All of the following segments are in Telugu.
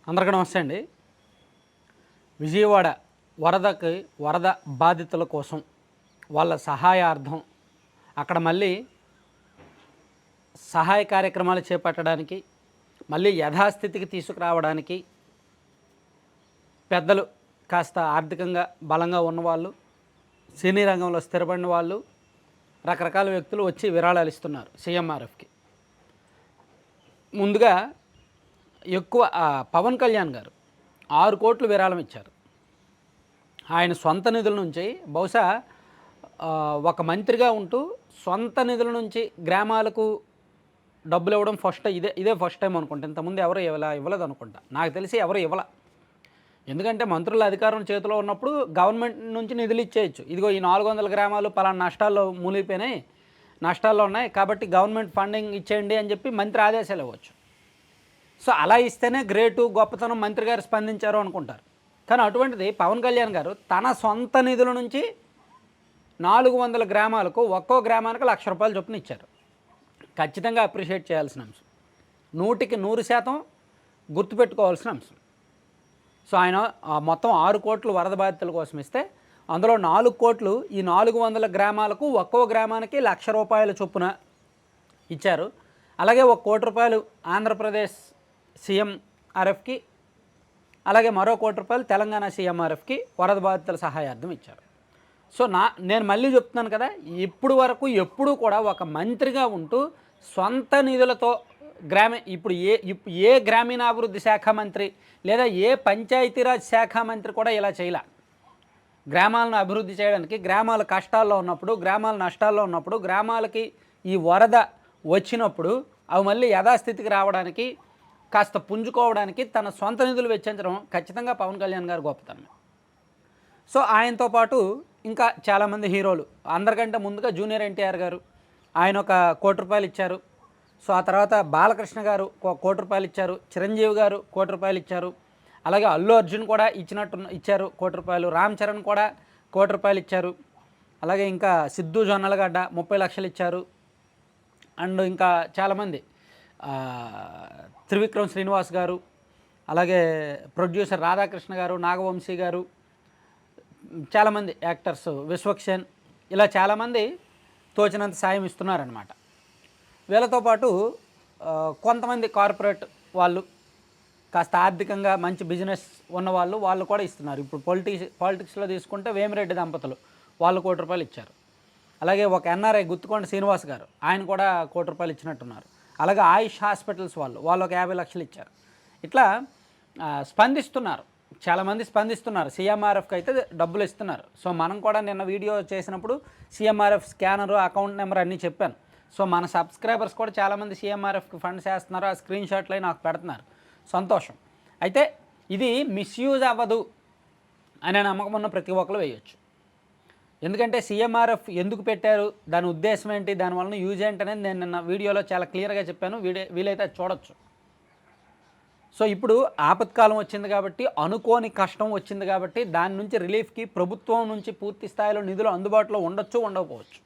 అందరికీ నమస్తే అండి. విజయవాడ వరద బాధితుల కోసం వాళ్ళ సహాయార్థం అక్కడ మళ్ళీ సహాయ కార్యక్రమాలు చేపట్టడానికి, మళ్ళీ యథాస్థితికి తీసుకురావడానికి పెద్దలు, కాస్త ఆర్థికంగా బలంగా ఉన్నవాళ్ళు, సినీ రంగంలో స్థిరపడిన వాళ్ళు, రకరకాల వ్యక్తులు వచ్చి విరాళాలు ఇస్తున్నారు సీఎంఆర్ఎఫ్కి. ముందుగా ఎక్కువ పవన్ కళ్యాణ్ గారు 6 కోట్లు విరాళం ఇచ్చారు. ఆయన సొంత నిధుల నుంచి, బహుశా ఒక మంత్రిగా ఉంటూ సొంత నిధుల నుంచి గ్రామాలకు డబ్బులు ఇవ్వడం ఇదే ఫస్ట్ టైం అనుకుంటా. ఇంతకుముందు ఎవరు ఇవ్వలేదు అనుకుంటా. నాకు తెలిసి ఎవరు ఇవ్వల. ఎందుకంటే మంత్రుల అధికారం చేతిలో ఉన్నప్పుడు గవర్నమెంట్ నుంచి నిధులు ఇచ్చేయచ్చు. ఇదిగో ఈ 400 గ్రామాలు పలానా నష్టాల్లో మూలిగిపోయినాయి, నష్టాల్లో ఉన్నాయి కాబట్టి గవర్నమెంట్ ఫండింగ్ ఇచ్చేయండి అని చెప్పి మంత్రి ఆదేశాలు ఇవ్వచ్చు. సో అలా ఇస్తేనే గ్రేటు, గొప్పతనం, మంత్రి గారు స్పందించారు అనుకుంటారు. కానీ అటువంటిది పవన్ కళ్యాణ్ గారు తన సొంత నిధుల నుంచి 400 గ్రామాలకు, ఒక్కో గ్రామానికి ₹1,00,000 చొప్పున ఇచ్చారు. ఖచ్చితంగా అప్రిషియేట్ చేయాల్సిన అంశం, 100% గుర్తుపెట్టుకోవాల్సిన అంశం. సో ఆయన మొత్తం 6 కోట్లు వరద బాధితుల కోసం ఇస్తే, అందులో 4 కోట్లు ఈ 400 గ్రామాలకు, ఒక్కో గ్రామానికి ₹1,00,000 చొప్పున ఇచ్చారు. అలాగే ₹1 కోటి ఆంధ్రప్రదేశ్ సీఎంఆర్ఎఫ్కి, అలాగే మరో ₹1 కోటి తెలంగాణ సీఎంఆర్ఎఫ్కి వరద బాధితుల సహాయార్థం ఇచ్చారు. సో నేను మళ్ళీ చెప్తున్నాను కదా, ఇప్పుడు వరకు ఎప్పుడూ కూడా ఒక మంత్రిగా ఉంటూ సొంత నిధులతో ఇప్పుడు ఏ గ్రామీణాభివృద్ధి శాఖ మంత్రి లేదా ఏ పంచాయతీరాజ్ శాఖ మంత్రి కూడా ఇలా చేయలే. గ్రామాలను అభివృద్ధి చేయడానికి, గ్రామాల కష్టాల్లో ఉన్నప్పుడు, గ్రామాల నష్టాల్లో ఉన్నప్పుడు, గ్రామాలకి ఈ వరద వచ్చినప్పుడు అవి మళ్ళీ యథాస్థితికి రావడానికి, కాస్త పుంజుకోవడానికి తన సొంత నిధులు వెచ్చించడం ఖచ్చితంగా పవన్ కళ్యాణ్ గారు గొప్పతనం. సో ఆయనతో పాటు ఇంకా చాలామంది హీరోలు, అందరికంటే ముందుగా జూనియర్ ఎన్టీఆర్ గారు, ఆయన ₹1 కోటి ఇచ్చారు. సో ఆ తర్వాత బాలకృష్ణ గారు ₹1 కోటి ఇచ్చారు. చిరంజీవి గారు ₹1 కోటి ఇచ్చారు. అలాగే అల్లు అర్జున్ కూడా ఇచ్చారు ₹1 కోటి. రామ్ చరణ్ కూడా ₹1 కోటి ఇచ్చారు. అలాగే ఇంకా సిద్ధు జొన్నలగడ్డ 30 లక్షలు ఇచ్చారు. అండ్ ఇంకా చాలామంది, త్రివిక్రమ్ శ్రీనివాస్ గారు, అలాగే ప్రొడ్యూసర్ రాధాకృష్ణ గారు, నాగవంశీ గారు, చాలామంది యాక్టర్స్, విశ్వక్సేన్, ఇలా చాలామంది తోచినంత సాయం ఇస్తున్నారనమాట. వీళ్ళతో పాటు కొంతమంది కార్పొరేట్ వాళ్ళు, కాస్త ఆర్థికంగా మంచి బిజినెస్ ఉన్నవాళ్ళు, వాళ్ళు కూడా ఇస్తున్నారు. ఇప్పుడు పాలిటిక్స్లో తీసుకుంటే వేమిరెడ్డి దంపతులు వాళ్ళు ₹1 కోటి ఇచ్చారు. అలాగే ఒక ఎన్ఆర్ఐ గుత్తుకొండ శ్రీనివాస్ గారు, ఆయన కూడా ₹1 కోటి ఇచ్చినట్టున్నారు. అలాగే ఆయుష్ హాస్పిటల్స్ వాళ్ళు ఒక 50 లక్షలు ఇచ్చారు. ఇట్లా స్పందిస్తున్నారు, చాలామంది స్పందిస్తున్నారు. సీఎంఆర్ఎఫ్కి అయితే డబ్బులు ఇస్తున్నారు. సో మనం కూడా నిన్న వీడియో చేసినప్పుడు సీఎంఆర్ఎఫ్ స్కానరు, అకౌంట్ నెంబర్ అన్నీ చెప్పాను. సో మన సబ్స్క్రైబర్స్ కూడా చాలామంది సీఎంఆర్ఎఫ్కి ఫండ్స్ వేస్తున్నారు. ఆ స్క్రీన్ షాట్లు నాకు పెడుతున్నారు. సంతోషం. అయితే ఇది మిస్యూజ్ అవ్వదు అనే నమ్మకం ఉన్న ప్రతి ఒక్కరు వేయొచ్చు. ఎందుకంటే సీఎంఆర్ఎఫ్ ఎందుకు పెట్టారు, దాని ఉద్దేశం ఏంటి, దానివల్ల యూజ్ ఏంటి అనేది నేను నిన్న వీడియోలో చాలా క్లియర్గా చెప్పాను. వీలైతే అది చూడొచ్చు. సో ఇప్పుడు ఆపత్కాలం వచ్చింది కాబట్టి, అనుకోని కష్టం వచ్చింది కాబట్టి, దాని నుంచి రిలీఫ్కి ప్రభుత్వం నుంచి పూర్తి స్థాయిలో నిధులు అందుబాటులో ఉండొచ్చు, ఉండకపోవచ్చు.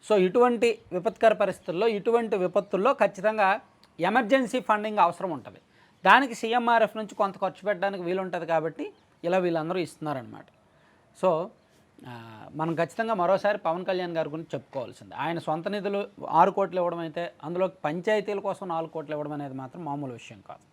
సో ఇటువంటి విపత్కర పరిస్థితుల్లో, ఇటువంటి విపత్తుల్లో ఖచ్చితంగా ఎమర్జెన్సీ ఫండింగ్ అవసరం ఉంటుంది. దానికి సీఎంఆర్ఎఫ్ నుంచి కొంత ఖర్చు పెట్టడానికి వీలుంటుంది కాబట్టి ఇలా వీళ్ళందరూ ఇస్తున్నారనమాట. సో మనం ఖచ్చితంగా మరోసారి పవన్ కళ్యాణ్ గారి గురించి చెప్పుకోవాల్సింది. ఆయన సొంత నిధులు 6 కోట్లు ఇవ్వడం అయితే, అందులో పంచాయతీల కోసం 4 కోట్లు ఇవ్వడం అనేది మాత్రం మామూలు విషయం కాదు.